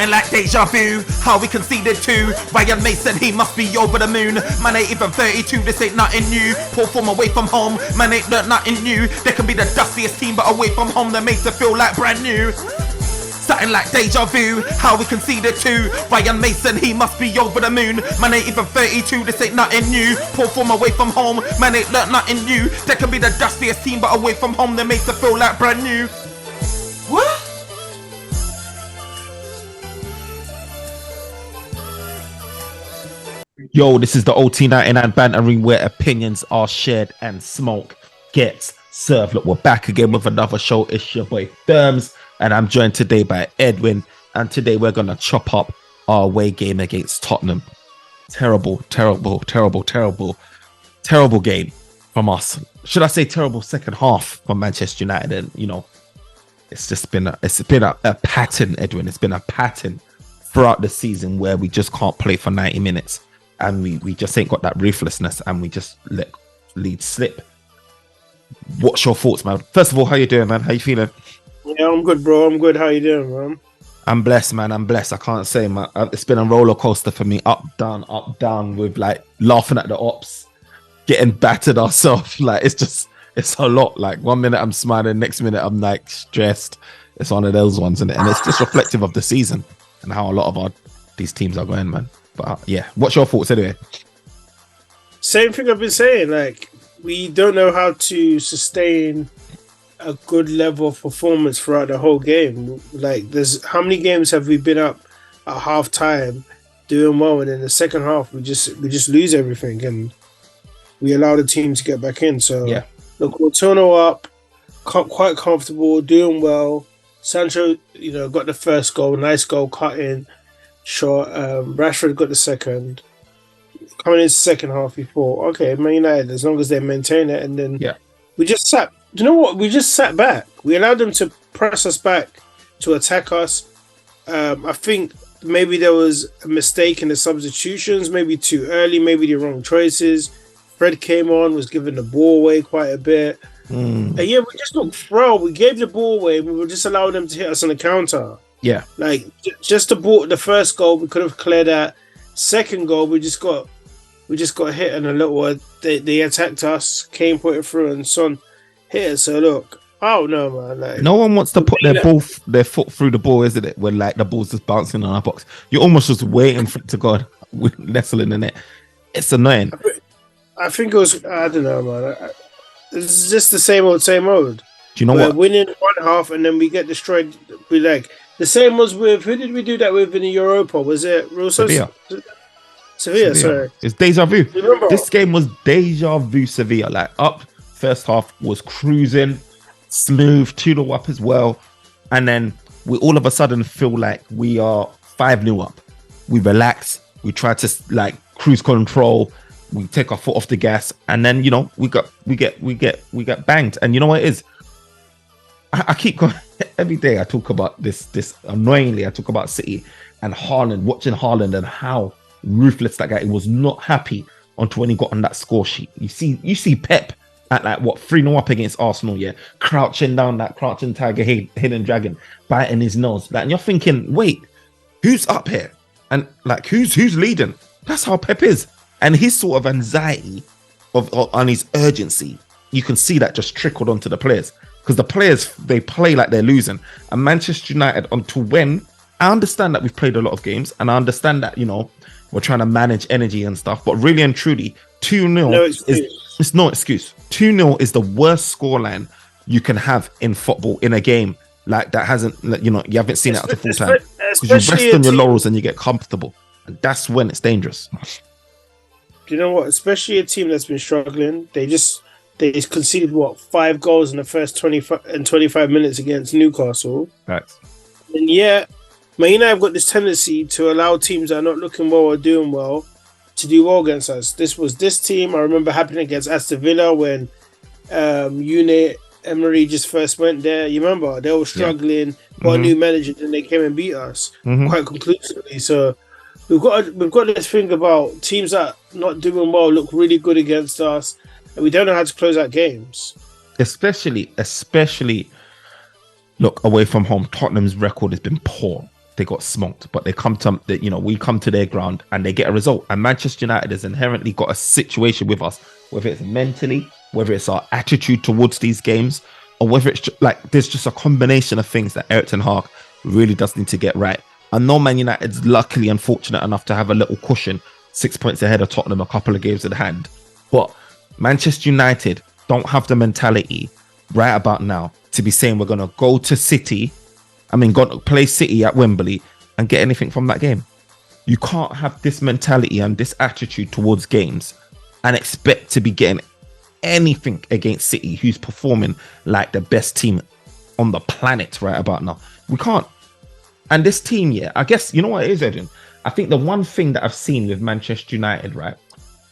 Something like deja vu, how we conceded two. Ryan Mason, he must be over the moon. Man ain't even 32, this ain't nothing new. Poor form away from home, man ain't learnt nothing new. They can be the dustiest team, but away from home they're made to feel like brand new. Something like deja vu, how we conceded two. Ryan Mason, he must be over the moon. Man ain't even 32, this ain't nothing new. Poor form away from home, man ain't learnt nothing new. They can be the dustiest team, but away from home they're made to feel like brand new. What? Yo, this is the OT99 Bantering, where opinions are shared and smoke gets served. Look, we're back again with another show. It's your boy Therms, and I'm joined today by Edwin. And today we're gonna chop up our away game against Tottenham. Terrible game from us. Should I say terrible second half from Manchester United? And you know, it's just been a pattern, Edwin. It's been a pattern throughout the season where we just can't play for 90 minutes. And we just ain't got that ruthlessness, and we just let leads slip. What's your thoughts, man? First of all, how you doing, man? How you feeling? Yeah, I'm good, bro. I'm good. How you doing, man? I'm blessed, man. I'm blessed. I can't say, man. It's been a roller coaster for me. Up, down, with like laughing at the ops, getting battered ourselves. Like it's a lot. Like 1 minute I'm smiling, next minute I'm like stressed. It's one of those ones, and it's just reflective of the season and how a lot of these teams are going, man. But yeah, what's your thoughts anyway? Same thing I've been saying. Like, we don't know how to sustain a good level of performance throughout the whole game. Like, there's how many games have we been up at half time doing well, and in the second half we just lose everything, and we allow the team to get back in. So yeah, look, we're 2-0 up, quite comfortable, doing well. Sancho, got the first goal, nice goal, cut in. Sure, Rashford got the second. Coming into the second half, we thought, okay, Man United, as long as they maintain it, and then we just sat. You know what? We just sat back. We allowed them to press us back, to attack us. I think maybe there was a mistake in the substitutions, maybe too early, maybe the wrong choices. Fred came on, was giving the ball away quite a bit. And yeah, we just looked frail. We gave the ball away. We were just allowing them to hit us on the counter. Yeah, like just the first goal, we could have cleared that. Second goal, we just got hit in a little. They attacked us. Kane put it through, and Son hit it. So look, oh no, man! Like, no one wants to put their foot through the ball, isn't it? When like the ball's just bouncing on our box, you're almost just waiting for it to go with nestling in it. It's annoying. I think it was. I don't know, man. It's just the same old. Do you know what? We're winning one half, and then we get destroyed. We like. The same was with, who did we do that with in the Europa? Was it Sevilla? Sorry. It's deja vu. Remember? This game was deja vu Sevilla. Like up, first half was cruising, smooth, 2-0 up as well. And then we all of a sudden feel like we are 5-0 up. We relax, we try to like cruise control, we take our foot off the gas, and then we get banged. And you know what it is? I keep going every day. I talk about this annoyingly. I talk about City and Haaland, watching Haaland and how ruthless that guy. He was not happy until when he got on that score sheet. You see Pep at like 3-0 up against Arsenal, crouching down, that crouching tiger, hidden dragon, biting his nose. Like, and you're thinking, wait, who's up here? And like, who's leading? That's how Pep is, and his sort of anxiety on his urgency. You can see that just trickled onto the players. Because the players, they play like they're losing. And Manchester United, until when, I understand that we've played a lot of games, and I understand that, we're trying to manage energy and stuff, but really and truly, 2-0 it's no excuse. 2-0 is the worst scoreline you can have in football, in a game like that hasn't, you haven't seen it at the full time. Because you rest on your laurels and you get comfortable. And that's when it's dangerous. Do you know what? Especially a team that's been struggling, they conceded 5 goals in the first 25 minutes against Newcastle. Right. And Man United have got this tendency to allow teams that are not looking well or doing well to do well against us. This was this team. I remember happening against Aston Villa when Unai Emery just first went there. You remember they were struggling, got a new manager, and they came and beat us quite conclusively. So we've got this thing about teams that are not doing well look really good against us. And we don't know how to close out games. Especially, look, away from home, Tottenham's record has been poor. they got smocked, but they come to we come to their ground and they get a result. And Manchester United has inherently got a situation with us, whether it's mentally, whether it's our attitude towards these games, or whether it's like there's just a combination of things that Erik ten Hag really does need to get right. I know Man United's luckily unfortunate enough to have a little cushion, 6 points ahead of Tottenham, a couple of games in hand. But Manchester United don't have the mentality right about now to be saying we're going to go to City, go to play City at Wembley and get anything from that game. You can't have this mentality and this attitude towards games and expect to be getting anything against City, who's performing like the best team on the planet right about now. We can't. And this team, I guess, you know what it is, Edwin? I think the one thing that I've seen with Manchester United, right,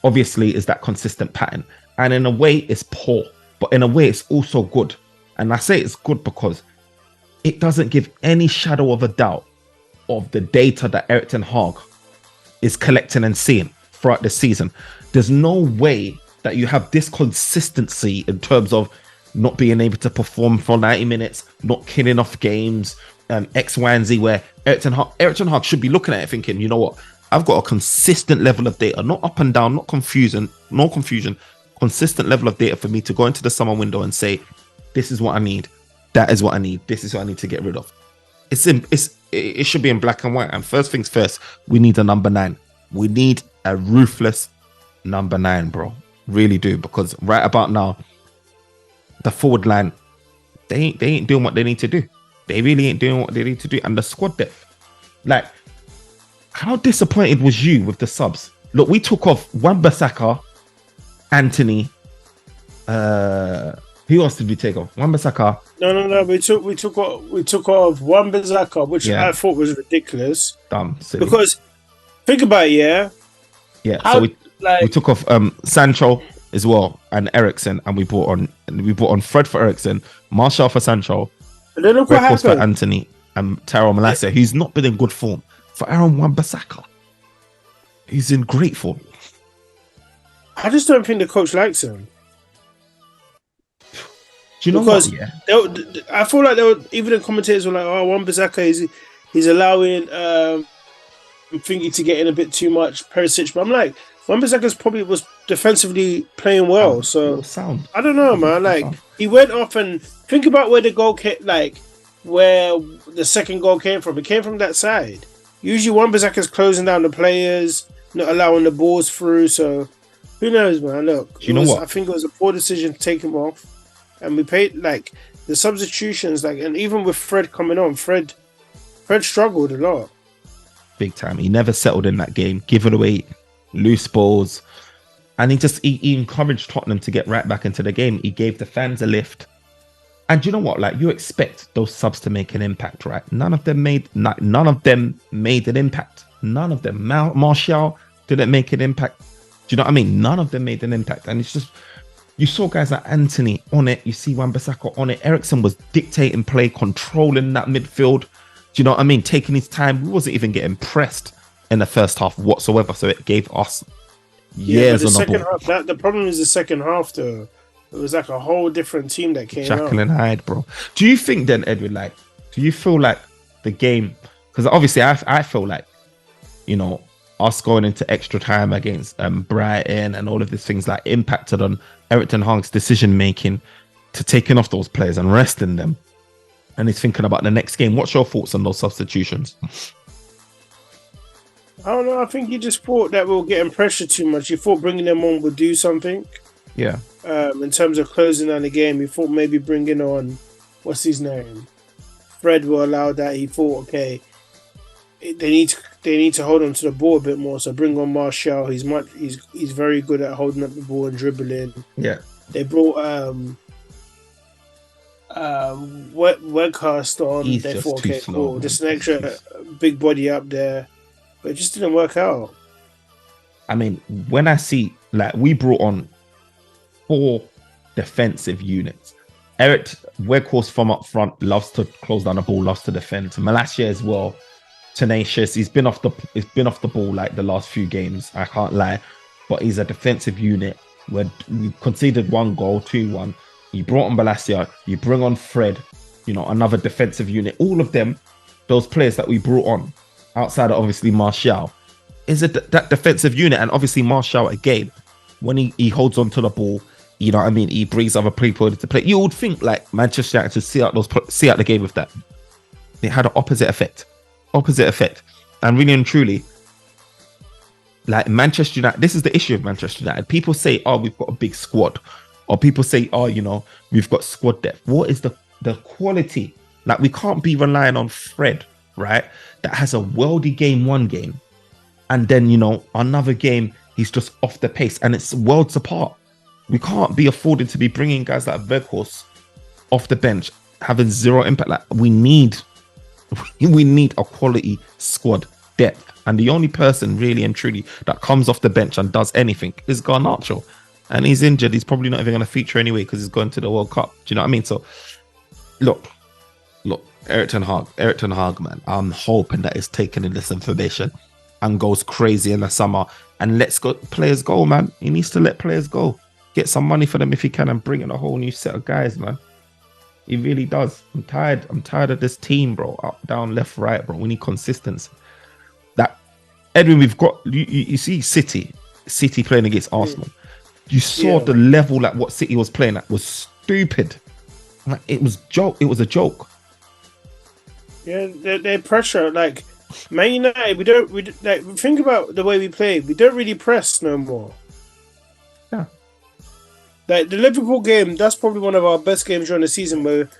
obviously is that consistent pattern. And in a way, it's poor, but in a way, it's also good. And I say it's good because it doesn't give any shadow of a doubt of the data that Erik ten Hag is collecting and seeing throughout the season. There's no way that you have this consistency in terms of not being able to perform for 90 minutes, not killing off games, X, Y, and Z, where Erik ten Hag should be looking at it thinking, you know what, I've got a consistent level of data, not up and down, not confusion, consistent level of data for me to go into the summer window and say, this is what I need, that is what I need, this is what I need to get rid of. It should be in black and white. And first things first, we need a number 9. We need a ruthless number 9, bro. Really do, because right about now, the forward line, they ain't doing what they need to do. They really ain't doing what they need to do. And the squad depth, like, how disappointed was you with the subs? Look, we took off Wan-Bissaka, Anthony. Who else did we take off? Wan-Bissaka. No. We took off Wan-Bissaka, which I thought was ridiculous. Dumb, silly. Because think about it, yeah. So we took off Sancho as well and Eriksen, and we brought on Fred for Eriksen, Martial for Sancho, and then look what happened for Anthony and Tyrell Malacia, who's not been in good form, for Aaron Wan-Bissaka. He's in great form. I just don't think the coach likes him. Do you know because what? Yeah. I feel like even the commentators were like, "Oh, Wan-Bissaka he's allowing Thingy to get in a bit too much, Perisic." But I'm like, Wan-Bissaka's probably was defensively playing well, so sound. I don't know, man. Like he went off and think about where the goal came, like where the second goal came from. It came from that side. Usually, Wan-Bissaka's closing down the players, not allowing the balls through. So who knows, man? Look, you know what? I think it was a poor decision to take him off. And we paid like the substitutions, like, and even with Fred coming on, Fred struggled a lot. Big time. He never settled in that game, giving away loose balls. And he encouraged Tottenham to get right back into the game. He gave the fans a lift. And you know what? Like, you expect those subs to make an impact, right? None of them made an impact. None of them. Martial didn't make an impact. Do you know what I mean? None of them made an impact. And it's just, you saw guys like Anthony on it. You see Wan-Bissaka on it. Eriksen was dictating play, controlling that midfield. Do you know what I mean? Taking his time. We wasn't even getting pressed in the first half whatsoever. So it gave us years on the ball. Half, the problem is the second half, though. It was like a whole different team that came Jekyll out. and Hyde, bro. Do you think then, Edwin, like, do you feel like the game... Because obviously I feel like, you know, us going into extra time against Brighton and all of these things like impacted on Erik ten Hag's decision making to taking off those players and resting them, and he's thinking about the next game. What's your thoughts on those substitutions? I don't know. I think he just thought that we were getting pressure too much. He thought bringing them on would do something. Yeah. In terms of closing down the game, he thought maybe bringing on what's his name, Fred will allow that. He thought, okay, they need to hold on to the ball a bit more. So bring on Martial. He's very good at holding up the ball and dribbling. Yeah. They brought Weghorst on. He's they just thought, too okay, slow, cool. man. Just an extra big body up there, but it just didn't work out. I mean, when I see, like, we brought on 4 defensive units. Weghorst from up front loves to close down the ball, loves to defend. Malacia as well, tenacious. He's been off the ball like the last few games. I can't lie, but he's a defensive unit. Where we conceded 1 goal, 2-1. You brought on Malacia. You bring on Fred. You know, another defensive unit. All of them those players that we brought on, outside of obviously Martial, is it that defensive unit. And obviously Martial, again, when he holds on to the ball, you know what I mean, he brings other people to play. You would think like Manchester United to see out the game with that. It had an opposite effect. And really and truly, like Manchester United, this is the issue of Manchester United. People say, oh, we've got a big squad. Or people say, oh, you know, we've got squad depth. What is the quality? Like, we can't be relying on Fred, right? That has a worldy game one game. And then, you know, another game, he's just off the pace. And it's worlds apart. We can't be afforded to be bringing guys like Weghorst off the bench, having zero impact. Like, we need a quality squad depth. And the only person really and truly that comes off the bench and does anything is Garnacho. And he's injured. He's probably not even going to feature anyway because he's going to the World Cup. Do you know what I mean? So, look, Eric Ten Hag, man. I'm hoping that he's taking in this information and goes crazy in the summer and lets players go, man. He needs to let players go. Get some money for them if he can and bring in a whole new set of guys, man. He really does. I'm tired of this team, bro. Up, down, left, right, bro. We need consistency. That Edwin, we've got you see City playing against Arsenal. You saw the level at what City was playing at was stupid. Like, it was a joke. Yeah, they pressure like Man United. We like think about the way we play. We don't really press no more. Yeah. Like the Liverpool game, that's probably one of our best games during the season where,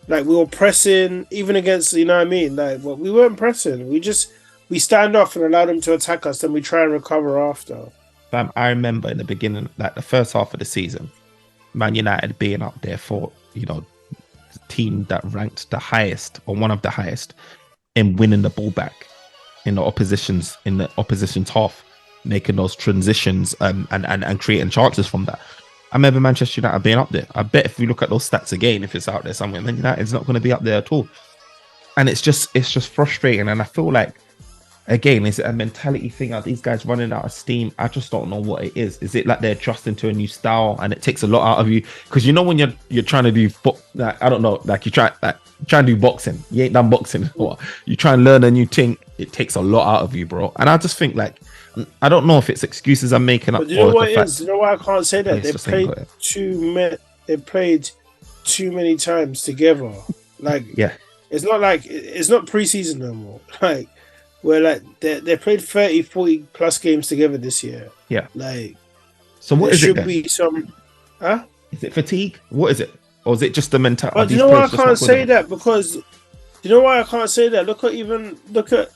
like, we were pressing even against, you know what I mean? Like, well, we weren't pressing. We stand off and allow them to attack us, then we try and recover after. Fam, I remember in the beginning, like the first half of the season, Man United being up there for, you know, the team that ranked the highest or one of the highest in winning the ball back in the opposition's half, making those transitions and creating chances from that. I remember Manchester United being up there. I bet if we look at those stats again, if it's out there somewhere, Man United's not going to be up there at all. And it's just frustrating. And I feel like, again, is it a mentality thing? Are these guys running out of steam? I just don't know what it is. Is it like they're adjusting to a new style and it takes a lot out of you? Because you know when you're trying to do, like, I don't know, like you try to do boxing. You ain't done boxing. What? You try and learn a new thing. It takes a lot out of you, bro. And I just think, like, I don't know if it's excuses I'm making up. But you know what it is? You know why I can't say that? They played too many times together. Like, yeah, it's not preseason no more. Like, where like they played 30, 40 plus games together this year. Yeah. Like, so what is it? Should be some. Huh? Is it fatigue? What is it? Or is it just the mentality? But you know why I can't say that? Because you know why I can't say that? Look at.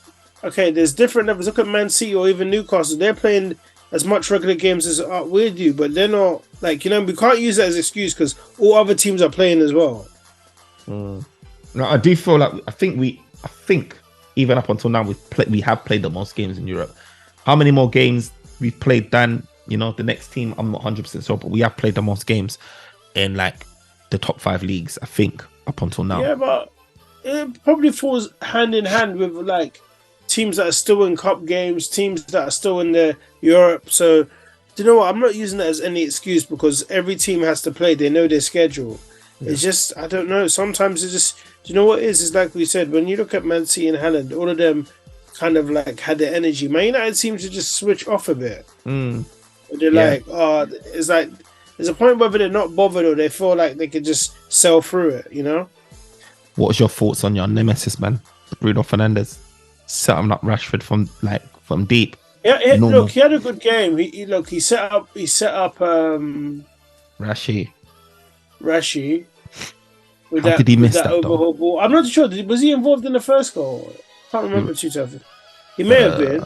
Okay, there's different levels. Look at Man City or even Newcastle. They're playing as much regular games as we do, but they're not, like, you know, we can't use that as an excuse because all other teams are playing as well. No, I do feel like I think even up until now we have played the most games in Europe. How many more games we've played than, you know, the next team? I'm not 100% sure, but we have played the most games in like the top 5 leagues, I think, up until now. Yeah, but it probably falls hand in hand with like teams that are still in cup games, teams that are still in the Europe. So, do you know what? I'm not using that as any excuse because every team has to play. They know their schedule. Yeah. It's just, I don't know. Sometimes it's just, do you know what it is? It's like we said, when you look at Man City and Haaland, all of them kind of like had the energy. Man United seems to just switch off a bit. They're like, oh, it's like, there's a point where they're not bothered or they feel like they could just sell through it, you know? What's your thoughts on your nemesis, man? Bruno Fernandes? Setting up Rashford from deep. Yeah, look, he had a good game. He set up Rashi. How did he miss that overhaul ball? I'm not sure. Was he involved in the first goal? I can't remember too tough. He may have been.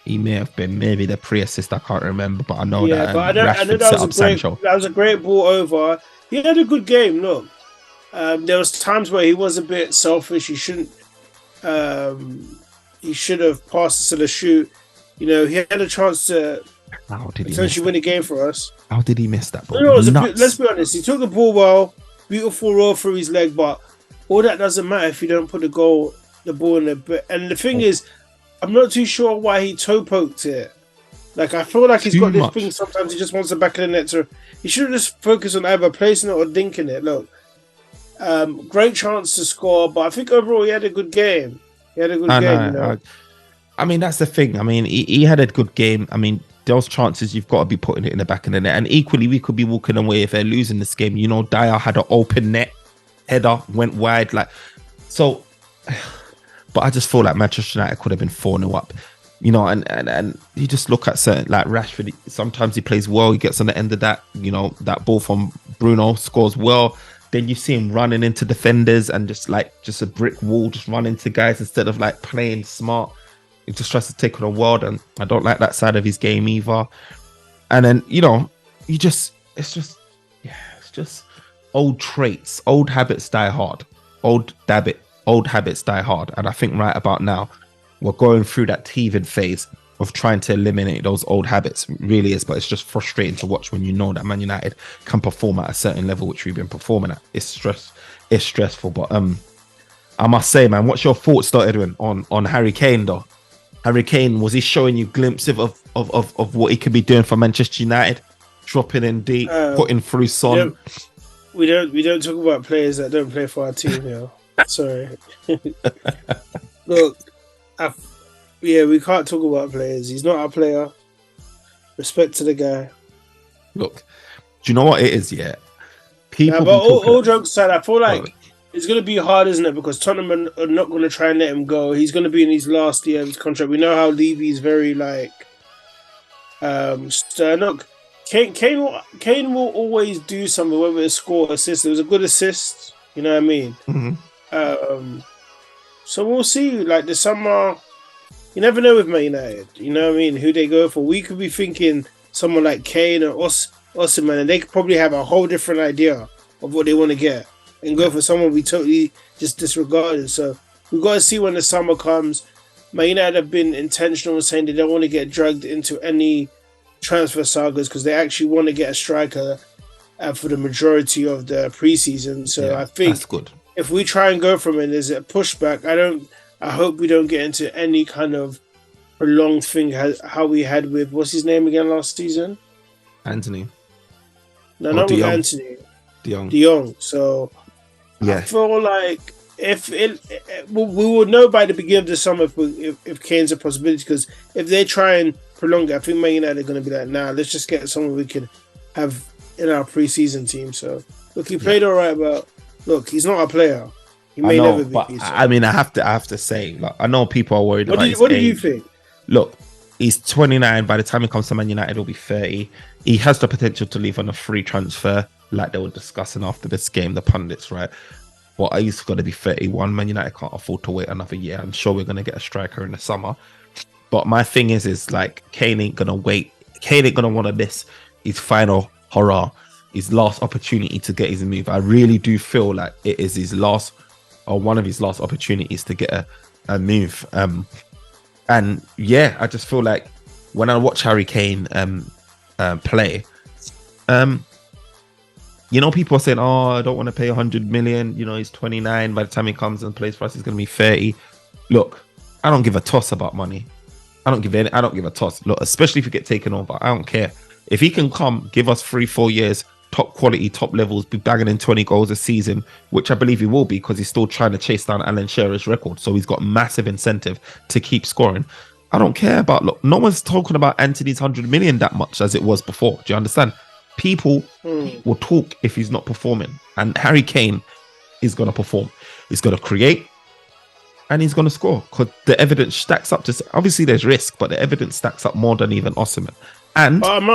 He may have been. Maybe the pre-assist. I can't remember, but I know that. Yeah, but I know that was a great ball over. He had a good game. Look, there was times where he was a bit selfish. He shouldn't. He should have passed to the shoot. You know, he had a chance to potentially win the game for us. How did he miss that ball? Let's be honest. He took the ball well, beautiful roll through his leg, but all that doesn't matter if you don't put the ball in the. And the thing is, I'm not too sure why he toe poked it. Like, I feel like he's got this thing. Sometimes he just wants the back of the net. So he should have just focused on either placing it or dinking it. Look. Great chance to score, but I think overall he had a good game. He had a good I game, you know. know. I mean, that's the thing. I mean, he had a good game. I mean, those chances you've got to be putting it in the back of the net. And equally, we could be walking away if they're losing this game. You know, Dyer had an open net header, went wide. Like, so, but I just feel like Manchester United could have been 4-0 up. You know, and you just look at certain, like Rashford, sometimes he plays well, he gets on the end of that, you know, that ball from Bruno, scores well. Then you see him running into defenders and just a brick wall, just run into guys instead of like playing smart. He just tries to take on the world, and I don't like that side of his game either. And then, you know, it's just old traits, old habits die hard. Old habits die hard. And I think right about now, we're going through that teething phase of trying to eliminate those old habits. It really is, but it's just frustrating to watch when you know that Man United can perform at a certain level, which we've been performing at. It's stressful. But I must say, man, what's your thoughts, though, Edwin, on Harry Kane, though? Harry Kane, was he showing you glimpses of what he could be doing for Manchester United? Dropping in deep, putting through Son. We don't talk about players that don't play for our team here. Sorry. Look, we can't talk about players. He's not our player. Respect to the guy. Look, do you know what it is? Yeah, but all jokes aside, I feel like it's going to be hard, isn't it? Because Tottenham are not going to try and let him go. He's going to be in his last year of his contract. We know how Levy is very stern. Look, Kane will always do something, whether it's score, assist. It was a good assist. You know what I mean? Mm-hmm. So we'll see. Like the summer, you never know with Man United. You know what I mean? Who they go for? We could be thinking someone like Kane or Osimhen, and they could probably have a whole different idea of what they want to get and go for someone we totally just disregarded. So we've got to see when the summer comes. Man United have been intentional in saying they don't want to get dragged into any transfer sagas because they actually want to get a striker for the majority of the preseason. So I think that's good. If we try and go from it, there's a pushback. I hope we don't get into any kind of prolonged thing how we had with what's his name again last season? Anthony. No, not with Anthony. De Jong. So I feel like we will know by the beginning of the summer if Kane's a possibility. Because if they try and prolong it, I think Man United are going to be like, nah, let's just get someone we could have in our preseason team. So look, he played all right, but look, he's not a player. He may never be. So. I mean, I have to say, like, I know people are worried about his What do age. you think? Look, he's 29. By the time he comes to Man United, he'll be 30. He has the potential to leave on a free transfer, like they were discussing after this game, the pundits, right? But he's got to be 31. Man United can't afford to wait another year. I'm sure we're going to get a striker in the summer. But my thing is like, Kane ain't going to wait. Kane ain't going to want to miss his final hurrah, his last opportunity to get his move. I really do feel like it is his last, or one of his last opportunities to get a move. And yeah, I just feel like when I watch Harry Kane play, you know, people are saying, oh, I don't want to pay 100 million. You know, he's 29. By the time he comes and plays for us, he's going to be 30. Look, I don't give a toss about money. I don't give a toss. Look, especially if you get taken over, I don't care. If he can come, give us 3-4 years, top quality, top levels, be bagging in 20 goals a season, which I believe he will be because he's still trying to chase down Alan Shearer's record. So he's got massive incentive to keep scoring. I don't care about, look, no one's talking about Anthony's 100 million that much as it was before. Do you understand? People will talk if he's not performing. And Harry Kane is going to perform. He's going to create and he's going to score because the evidence stacks up. Obviously, there's risk, but the evidence stacks up more than even Osimhen. And I'm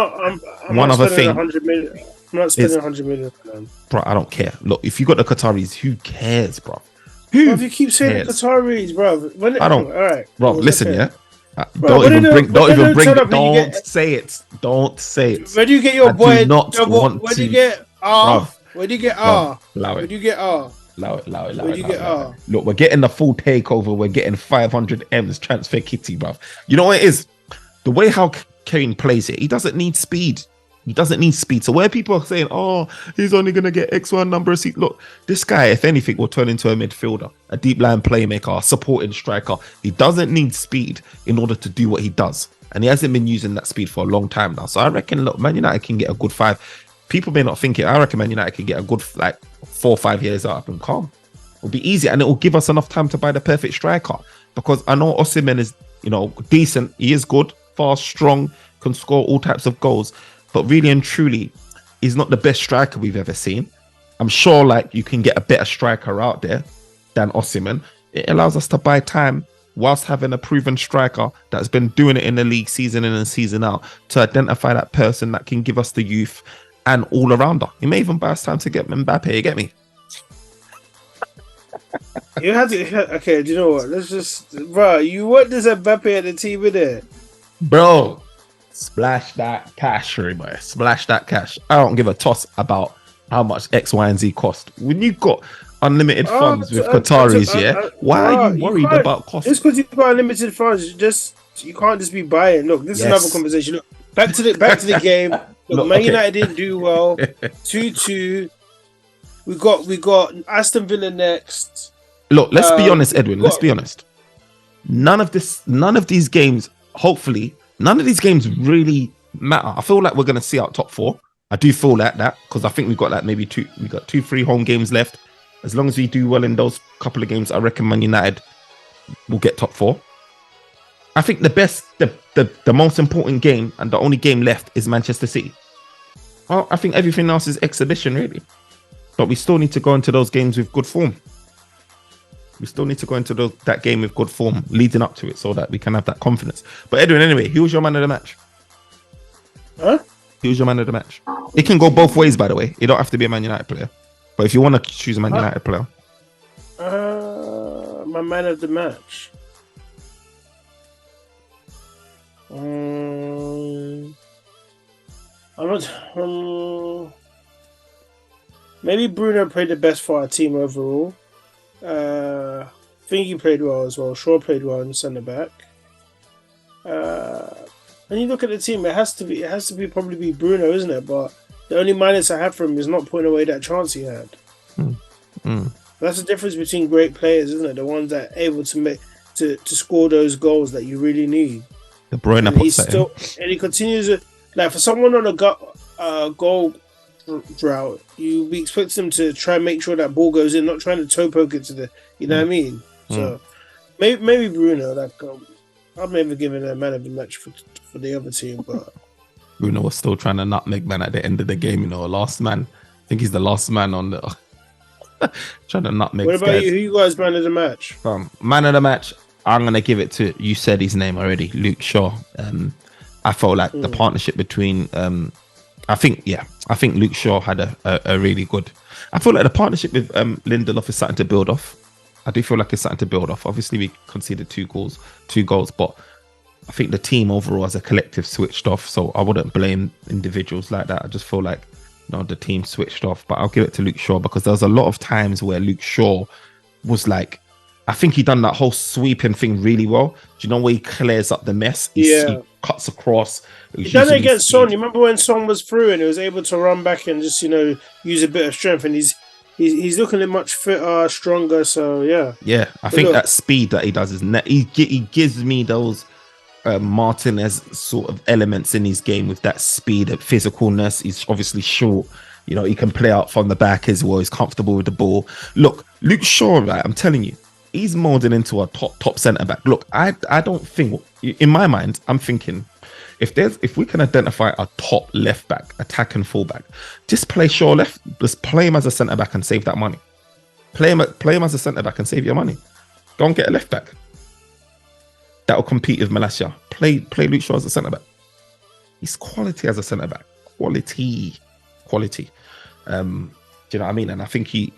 one other thing, 100 million. I'm not spending 100 million. Man. Bro, I don't care. Look, if you got the Qataris, who cares, bro? If you keep saying the Qataris, bro, I don't. All right, bro. Listen, yeah. Bro, Don't say it. Don't say it. Where do you get your boy? Where do you get R? Where do you get R? Allow it. Where do you get R? Allow it. Where do you get R? Look, we're getting the full takeover. We're getting 500 M's transfer kitty, bro. You know what it is? The way how Kane plays it, he doesn't need speed. So where people are saying, oh, he's only going to get X1 number of seats. Look, this guy, if anything, will turn into a midfielder, a deep line playmaker, a supporting striker. He doesn't need speed in order to do what he does. And he hasn't been using that speed for a long time now. So I reckon, look, Man United can get a good 5. people may not think it. I recommend United can get a good like 4 or 5 years up and calm. It'll be easy, and it will give us enough time to buy the perfect striker. Because I know Osimhen is, decent. He is good, fast, strong, can score all types of goals. But really and truly, he's not the best striker we've ever seen. I'm sure like you can get a better striker out there than Osimhen. It allows us to buy time whilst having a proven striker that's been doing it in the league season in and season out, to identify that person that can give us the youth and all arounder. It may even buy us time to get Mbappe. You get me? You have to. Okay, do you know what? Let's just, bro. You want this Mbappe at the team, innit? Bro, splash that cash, boy. Splash that cash. I don't give a toss about how much X, Y, and Z cost. When you got unlimited funds with Qataris, why are you worried about cost? Just because you've got unlimited funds, you can't just be buying. Look, this is another conversation. Look, back to the game. Look, Man United didn't do well. 2-2. We got Aston Villa next. Look, let's be honest, Edwin. Let's be honest. None of these games, hopefully, none of these games really matter. I feel like we're gonna see out top 4. I do feel like that because I think we've got like maybe 2-3 home games left. As long as we do well in those couple of games, I reckon Man United will get top 4. I think the most important game and the only game left is Manchester City. Well, I think everything else is exhibition, really. But we still need to go into those games with good form. We still need to go into that game with good form leading up to it so that we can have that confidence. But Edwin, anyway, who was your man of the match? Huh? Who was your man of the match? It can go both ways, by the way. You don't have to be a Man United player. But if you want to choose a Man United player. My man of the match. Maybe Bruno played the best for our team overall. I think he played well as well. Shaw played well in centre back. When you look at the team, it has to be probably Bruno, isn't it? But the only minus I have for him is not putting away that chance he had. That's the difference between great players, isn't it? The ones that are able to make to score those goals that you really need. The Bruno puts that in. And he continues it. Like for someone on a goal drought, you be expect them to try and make sure that ball goes in, not trying to toe poke it to the. You know what I mean? So maybe Bruno. Like I've never given a man of the match for the other team, but Bruno was still trying to nutmeg man at the end of the game. Last man. I think he's the last man on the trying to nutmeg. What about you? Who you guys man of the match? Man of the match. I'm gonna give it to, you said his name already, Luke Shaw. I felt like the partnership between I think Luke Shaw had a really good. I feel like the partnership with Lindelof is starting to build off. I do feel like it's starting to build off. Obviously, we conceded two goals, but I think the team overall as a collective switched off. So I wouldn't blame individuals like that. I just feel like the team switched off. But I'll give it to Luke Shaw because there was a lot of times where Luke Shaw was like, I think he done that whole sweeping thing really well. Do you know where he clears up the mess? He cuts across. He done it against Son. You remember when Son was through and he was able to run back and just use a bit of strength, and he's looking much fitter, stronger. So yeah. I think that speed that he does is he gives me those Martinez sort of elements in his game with that speed and physicalness. He's obviously short. He can play out from the back as well. He's comfortable with the ball. Look, Luke Shaw, right? I'm telling you. He's molding into a top centre back. Look, I don't think, in my mind, I'm thinking if we can identify a top left back, attack and full back, just play Shaw left. Just play him as a centre back and save that money. Play him as a centre back and save your money. Go and get a left back that will compete with Malacia. Play Luke Shaw as a centre back. He's quality as a centre back. Quality. Do you know what I mean? And I think he's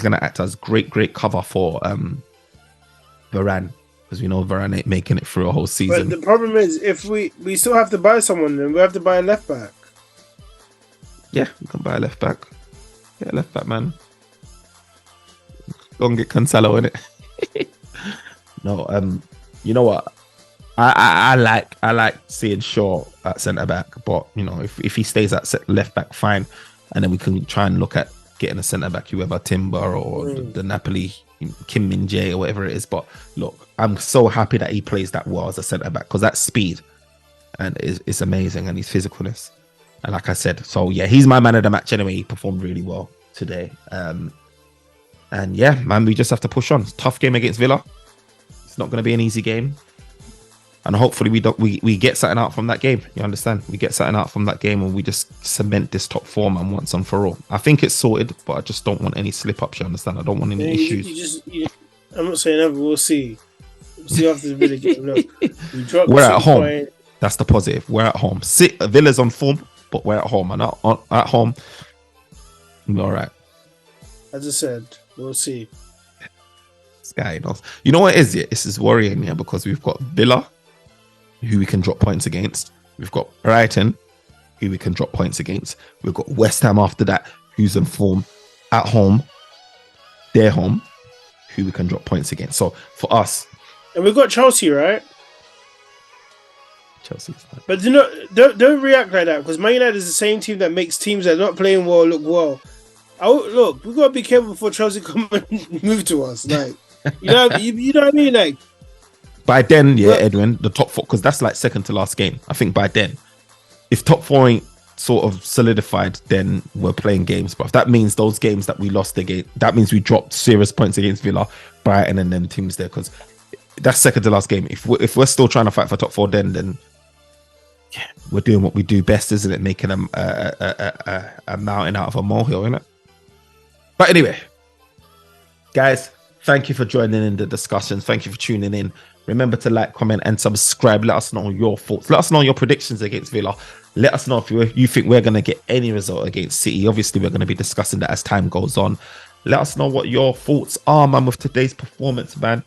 going to act as great cover for Varane, because we know Varane ain't making it through a whole season. But the problem is, if we still have to buy someone, then we have to buy a left back. Yeah, we can buy a left back. Yeah, left back, man. Go and get Cancelo in it. No, you know what? I like seeing Shaw at centre back, but if he stays at left back, fine, and then we can try and look at getting a centre back, whoever, Timber or the Napoli Kim Min Jae or whatever it is. But look, I'm so happy that he plays that well as a centre back, because that speed and it's amazing, and his physicalness. And like I said, so yeah, he's my man of the match anyway. He performed really well today. And yeah, man, we just have to push on. Tough game against Villa. It's not going to be an easy game. And hopefully we get something out from that game. You understand? We get something out from that game and we just cement this top four, man, once and for all. I think it's sorted, but I just don't want any slip ups. You understand? I don't want any issues. I'm not saying ever. We'll see. We'll see after the Villa game. Look, we're at home. Point. That's the positive. We're at home. Villa's on form, but we're at home. And at home, we're all right. As I said, we'll see. This guy knows. You know what it is? Yeah, this is worrying me because we've got Villa, who we can drop points against. We've got Brighton, who we can drop points against. We've got West Ham after that, who's in form at home. Their home, who we can drop points against. So for us, and we've got Chelsea, right? Chelsea's fine. But don't react like that because Man United is the same team that makes teams that are not playing well look well. Look, we gotta be careful before Chelsea come and move to us. Like, you know what I mean? Like, by then, yeah, Edwin, the top four, because that's like second to last game. I think by then, if top four ain't sort of solidified, then we're playing games. But if that means those games that we lost again, that means we dropped serious points against Villa, Brighton, and them teams there, because that's second to last game. If we're still trying to fight for top four, then yeah, we're doing what we do best, isn't it? Making a mountain out of a molehill, isn't it? But anyway, guys, thank you for joining in the discussions. Thank you for tuning in. Remember to like, comment, and subscribe. Let us know your thoughts. Let us know your predictions against Villa. Let us know if you think we're going to get any result against City. Obviously, we're going to be discussing that as time goes on. Let us know what your thoughts are, man, with today's performance, man.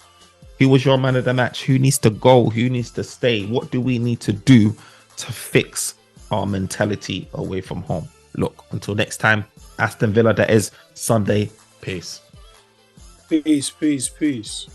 Who was your man of the match? Who needs to go? Who needs to stay? What do we need to do to fix our mentality away from home? Look, until next time, Aston Villa, that is Sunday. Peace. Peace.